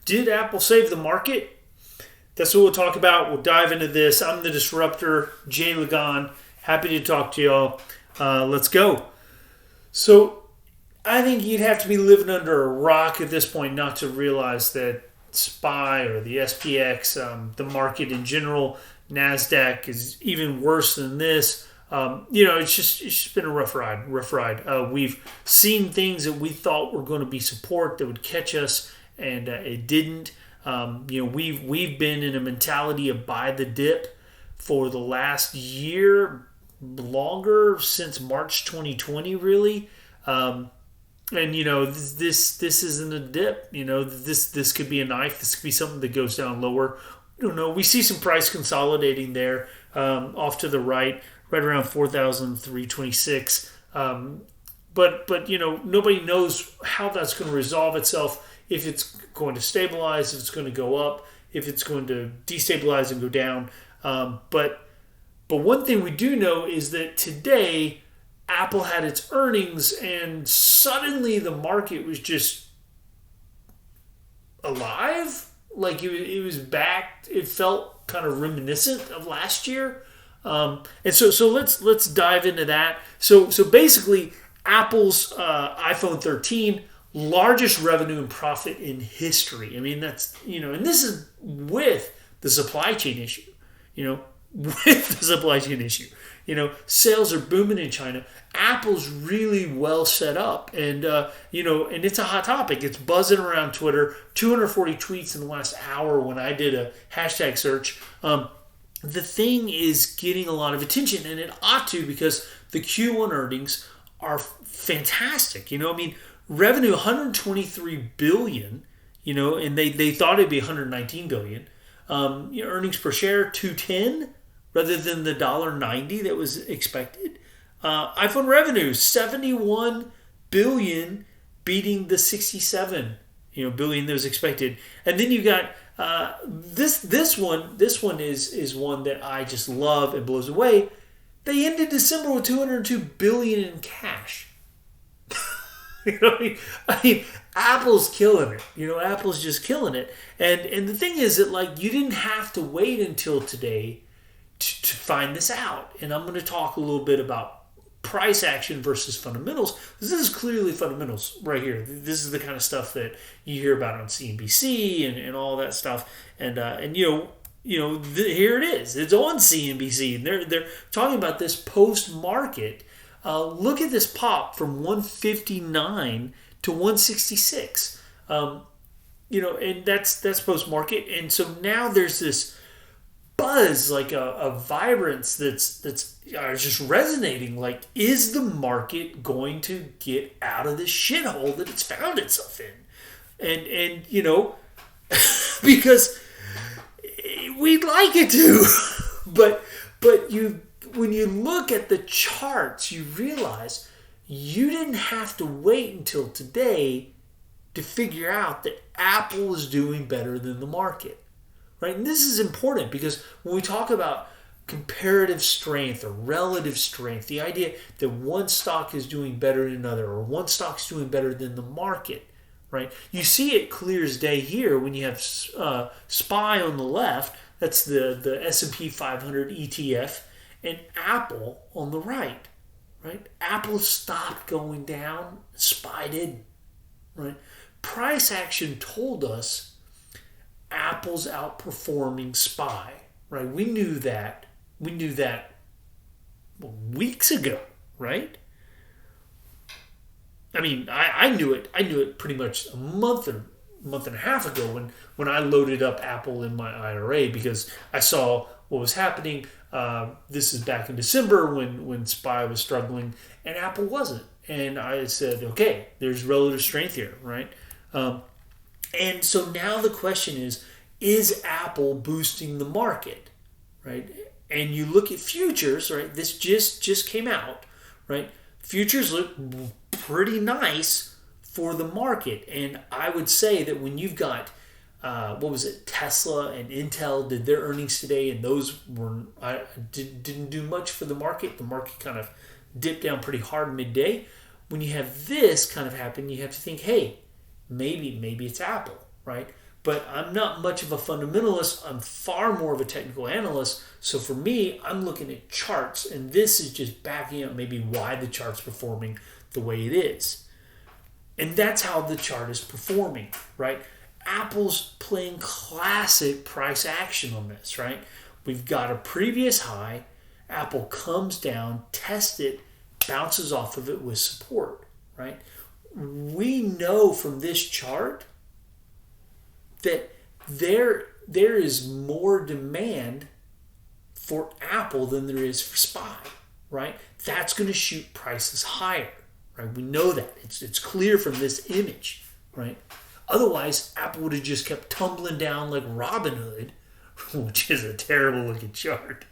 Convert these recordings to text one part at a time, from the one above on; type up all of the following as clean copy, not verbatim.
Did Apple save the market? That's what we'll talk about. We'll dive into this. I'm the Disruptor, Jay Lagan. Happy to talk to y'all. Let's go. So I think you'd have to be living under a rock at this point not to realize that SPY or the SPX, the market in general, NASDAQ is even worse than this. It's just been a rough ride. We've seen things that we thought were going to be support that would catch us, and it didn't. We've been in a mentality of buy the dip for the last year, longer, since March 2020, really. This isn't a dip. This could be a knife. This could be something that goes down lower. I don't know. We see some price consolidating there, off to the right around 4,326. But nobody knows how that's going to resolve itself. If it's going to stabilize, if it's going to go up, if it's going to destabilize and go down. But one thing we do know is that today Apple had its earnings, and suddenly the market was just alive. Like it was back. It felt kind of reminiscent of last year. And so let's dive into that. So basically, Apple's iPhone 13, largest revenue and profit in history. I mean, that's, and this is with the supply chain issue. Sales are booming in China. Apple's really well set up, and and it's a hot topic. It's buzzing around Twitter. 240 tweets in the last hour when I did a hashtag search. The thing is getting a lot of attention, and it ought to, because the Q1 earnings are fantastic. Revenue 123 billion. And they thought it'd be 119 billion. Earnings per share 210 rather than the $1.90 that was expected. iPhone revenue 71 billion, beating the 67 billion that was expected. And then you got this one. This one is one that I just love and blows away. They ended December with 202 billion in cash. Apple's killing it. Apple's just killing it. And the thing is that, you didn't have to wait until today to find this out. And I'm going to talk a little bit about price action versus fundamentals. This is clearly fundamentals right here. This is the kind of stuff that you hear about on CNBC and all that stuff. And here it is. It's on CNBC, and they're talking about this post market. Look at this pop from 159 to 166. And that's post market. And so now there's this buzz, like a vibrance that's just resonating. Like, is the market going to get out of this shithole that it's found itself in? And because we'd like it to, but when you look at the charts, you realize you didn't have to wait until today to figure out that Apple is doing better than the market. Right? And this is important because when we talk about comparative strength or relative strength, the idea that one stock is doing better than another, or one stock's doing better than the market, right? You see it clear as day here when you have SPY on the left, that's the S&P 500 ETF, and Apple on the right, right? Apple stopped going down, SPY didn't, right? Price action told us Apple's outperforming SPY, right? We knew that weeks ago, right? I mean, I knew it. I knew it pretty much a month and a half ago when I loaded up Apple in my IRA, because I saw what was happening. This is back in December when SPY was struggling and Apple wasn't. And I said, okay, there's relative strength here, right? And so now the question is Apple boosting the market, right? And you look at futures, right? This just came out, right? Futures look pretty nice for the market. And I would say that when you've got, Tesla and Intel did their earnings today, and those didn't do much for the market. The market kind of dipped down pretty hard midday. When you have this kind of happen, you have to think, hey, maybe it's Apple, right? but I'm not much of a fundamentalist. I'm far more of a technical analyst. So for me, I'm looking at charts, and this is just backing up maybe why the chart's performing the way it is. And that's how the chart is performing, right? Apple's playing classic price action on this, right? We've got a previous high. Apple comes down, tests it, bounces off of it with support, right? We know from this chart that there is more demand for Apple than there is for SPY, right? That's going to shoot prices higher, right? We know that. It's clear from this image, right? Otherwise, Apple would have just kept tumbling down like Robin Hood, which is a terrible looking chart.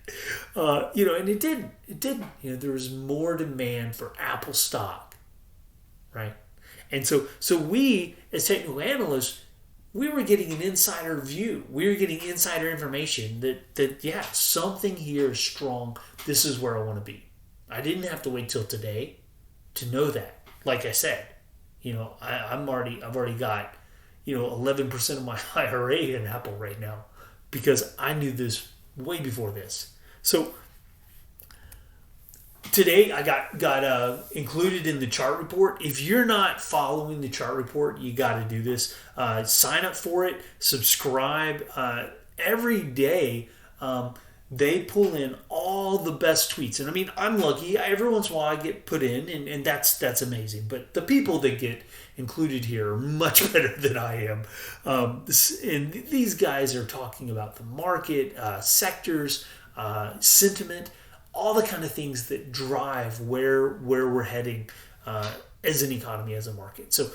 And it didn't. It didn't. There was more demand for Apple stock, right? And so we, as technical analysts, we were getting an insider view. We were getting insider information that something here is strong. This is where I want to be. I didn't have to wait till today to know that. Like I said, I've already got 11% of my IRA in Apple right now because I knew this way before this. So today I got included in the chart report. If you're not following the chart report, you got to do this. Sign up for it. Subscribe. Every day they pull in all the best tweets. And I mean, I'm lucky. Every once in a while I get put in, and that's amazing. But the people that get included here are much better than I am. And these guys are talking about the market, sectors, sentiment, all the kind of things that drive where we're heading as an economy, as a market. So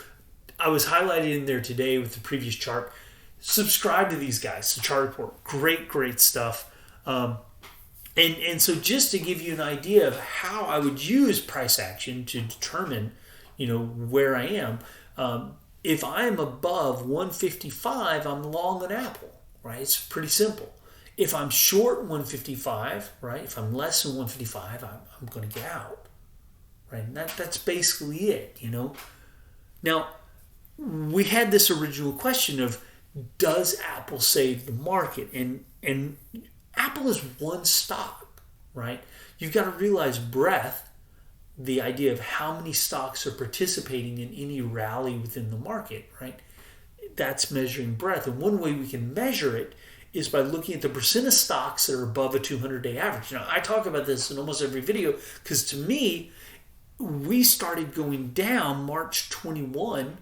I was highlighted in there today with the previous chart. Subscribe to these guys, the chart report. Great stuff. And so just to give you an idea of how I would use price action to determine, where I am, if I am above 155, I'm long on Apple, right? It's pretty simple. If I'm short 155, right? If I'm less than 155, I'm going to get out, right? And that's basically it, Now, we had this original question of, does Apple save the market? And Apple is one stock, right? You've got to realize breadth, the idea of how many stocks are participating in any rally within the market, right? That's measuring breadth. And one way we can measure it is by looking at the percent of stocks that are above a 200-day average. Now, I talk about this in almost every video because to me, we started going down March 21,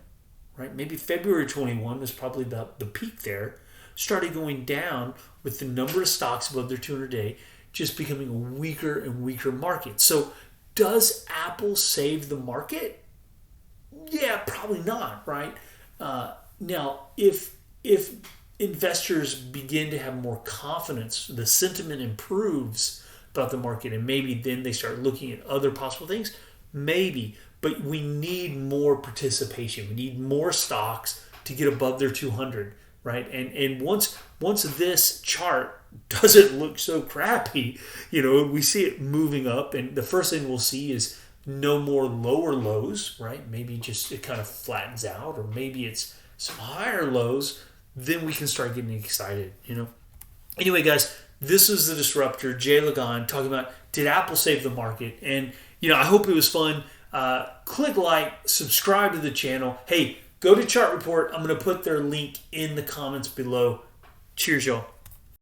right? Maybe February 21 was probably the peak there. Started going down with the number of stocks above their 200-day, just becoming a weaker and weaker market. So does Apple save the market? Yeah, probably not, right? Now, if investors begin to have more confidence, the sentiment improves about the market, and maybe then they start looking at other possible things, maybe. But we need more participation. We need more stocks to get above their 200, right? And once this chart doesn't look so crappy, we see it moving up, and the first thing we'll see is no more lower lows, right? Maybe just it kind of flattens out, or maybe it's some higher lows. Then we can start getting excited, Anyway, guys, this is the Disruptor, Jay Lagan, talking about, did Apple save the market? And, I hope it was fun. Click like, subscribe to the channel. Hey, go to Chart Report. I'm going to put their link in the comments below. Cheers, y'all.